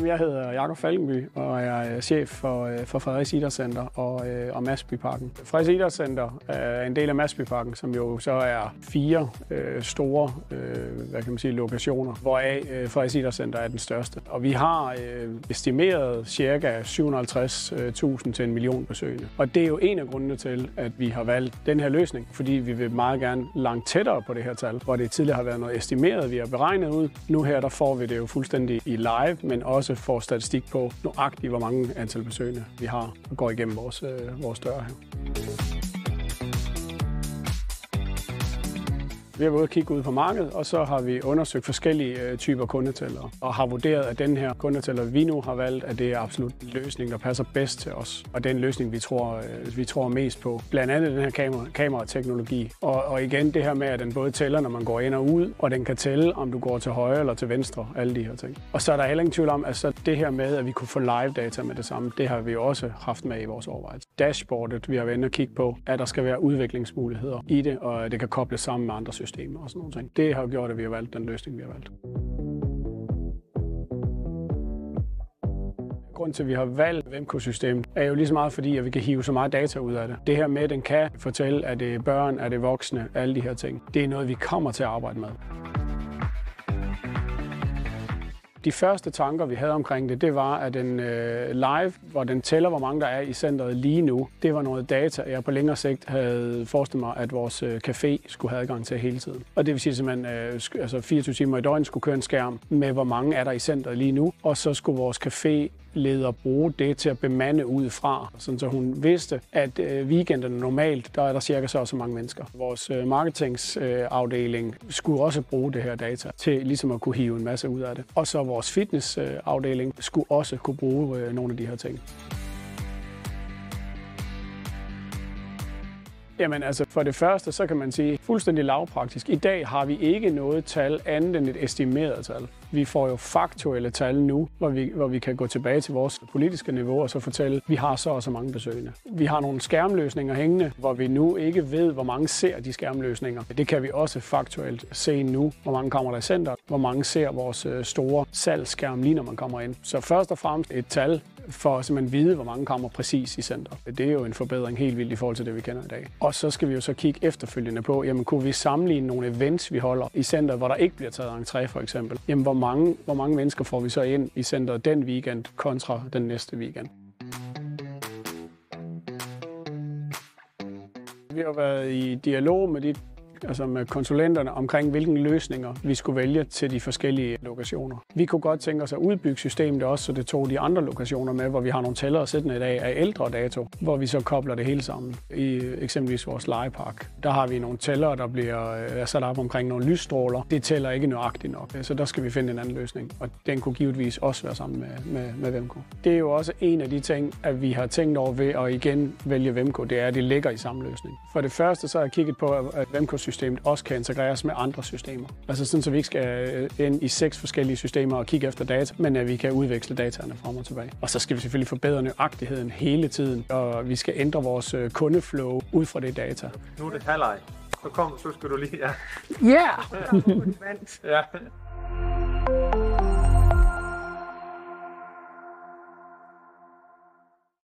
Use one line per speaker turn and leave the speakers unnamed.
Jeg hedder Jakob Falkenby og er chef for Fredericia Idrætscenter og Masbyparken. Fredericia Idrætscenter er en del af Masbyparken, som jo så er 4 store lokationer, hvoraf Fredericia Idrætscenter er den største. Og vi har estimeret ca. 750.000 til 1 million besøgende. Og det er jo en af grundene til, at vi har valgt den her løsning, fordi vi vil meget gerne langt tættere på det her tal, hvor det tidligere har været noget estimeret, vi har beregnet ud. Nu her der får vi det jo fuldstændig i live, men også får statistik på nøjagtigt, hvor mange antal besøgende vi har og går igennem vores døre her. Vi har været ude og kigge ud på markedet, og så har vi undersøgt forskellige typer kundetællere, og har vurderet, at den her kundetæller, vi nu har valgt, at det er absolut en løsning, der passer bedst til os. Og den løsning, vi tror mest på. Blandt andet den her kamerateknologi. Og igen det her med, at den både tæller, når man går ind og ud, og den kan tælle, om du går til højre eller til venstre, alle de her ting. Og så er der heller ingen tvivl om, at så det her med, at vi kunne få live data med det samme, det har vi også haft med i vores overvejelse. Dashboardet, vi har været inde og kigge på, at der skal være udviklingsmuligheder i det, og det kan kobles sammen med andre systemer og sådan nogle ting. Det har gjort, at vi har valgt den løsning, vi har valgt. Grunden til, at vi har valgt Vemco-systemet, er jo lige så meget fordi, at vi kan hive så meget data ud af det. Det her med, at den kan fortælle, at det er børn, at det er voksne, alle de her ting, det er noget, vi kommer til at arbejde med. De første tanker, vi havde omkring det, det var, at den live, hvor den tæller, hvor mange der er i centret lige nu, det var noget data, jeg på længere sigt havde forestillet mig, at vores café skulle have adgang til hele tiden. Og det vil sige, at man 24 timer i døgnen skulle køre en skærm med, hvor mange er der i centret lige nu, og så skulle vores caféleder bruge det til at bemande ud fra, sådan så hun vidste, at weekenderne normalt, der er der cirka så mange mennesker. Vores marketingsafdeling skulle også bruge det her data til ligesom at kunne hive en masse ud af det. Og så vores fitnessafdeling skulle også kunne bruge nogle af de her ting. Jamen altså, for det første, så kan man sige fuldstændig lavpraktisk. I dag har vi ikke noget tal andet end et estimeret tal. Vi får jo faktuelle tal nu, hvor vi kan gå tilbage til vores politiske niveau og så fortælle, at vi har så og så mange besøgende. Vi har nogle skærmløsninger hængende, hvor vi nu ikke ved, hvor mange ser de skærmløsninger. Det kan vi også faktuelt se nu, hvor mange kommer der i centret, hvor mange ser vores store salgsskærm lige når man kommer ind. Så først og fremmest et tal for at simpelthen vide, hvor mange kommer præcis i centret. Det er jo en forbedring helt vildt i forhold til det, vi kender i dag. Og så skal vi jo så kigge efterfølgende på, jamen kunne vi sammenligne nogle events, vi holder i centret, hvor der ikke bliver taget entré for eksempel. Jamen hvor mange mennesker får vi så ind i centret den weekend kontra den næste weekend. Vi har været i dialog med med konsulenterne omkring, hvilke løsninger vi skulle vælge til de forskellige lokationer. Vi kunne godt tænke os at udbygge systemet også, så det tog de andre lokationer med, hvor vi har nogle tællere siddende i dag af ældre dato, hvor vi så kobler det hele sammen. I eksempelvis vores legepark. Der har vi nogle tællere, der bliver sat op omkring nogle lysstråler. Det tæller ikke nøjagtigt nok, så der skal vi finde en anden løsning. Og den kunne givetvis også være sammen med Vemco. Det er jo også en af de ting, at vi har tænkt over ved at igen vælge Vemco, det er, at det ligger i samme løsning. For det første så har jeg kigget på, at Vemco-systemet også kan integreres med andre systemer. Altså sådan, så vi ikke skal ind i 6 forskellige systemer og kigge efter data, men at vi kan udveksle dataene frem og tilbage. Og så skal vi selvfølgelig forbedre nøjagtigheden hele tiden, og vi skal ændre vores kundeflow ud fra det data.
Nu er det halvleg. Så skal du lige, ja.
Yeah!
Ja.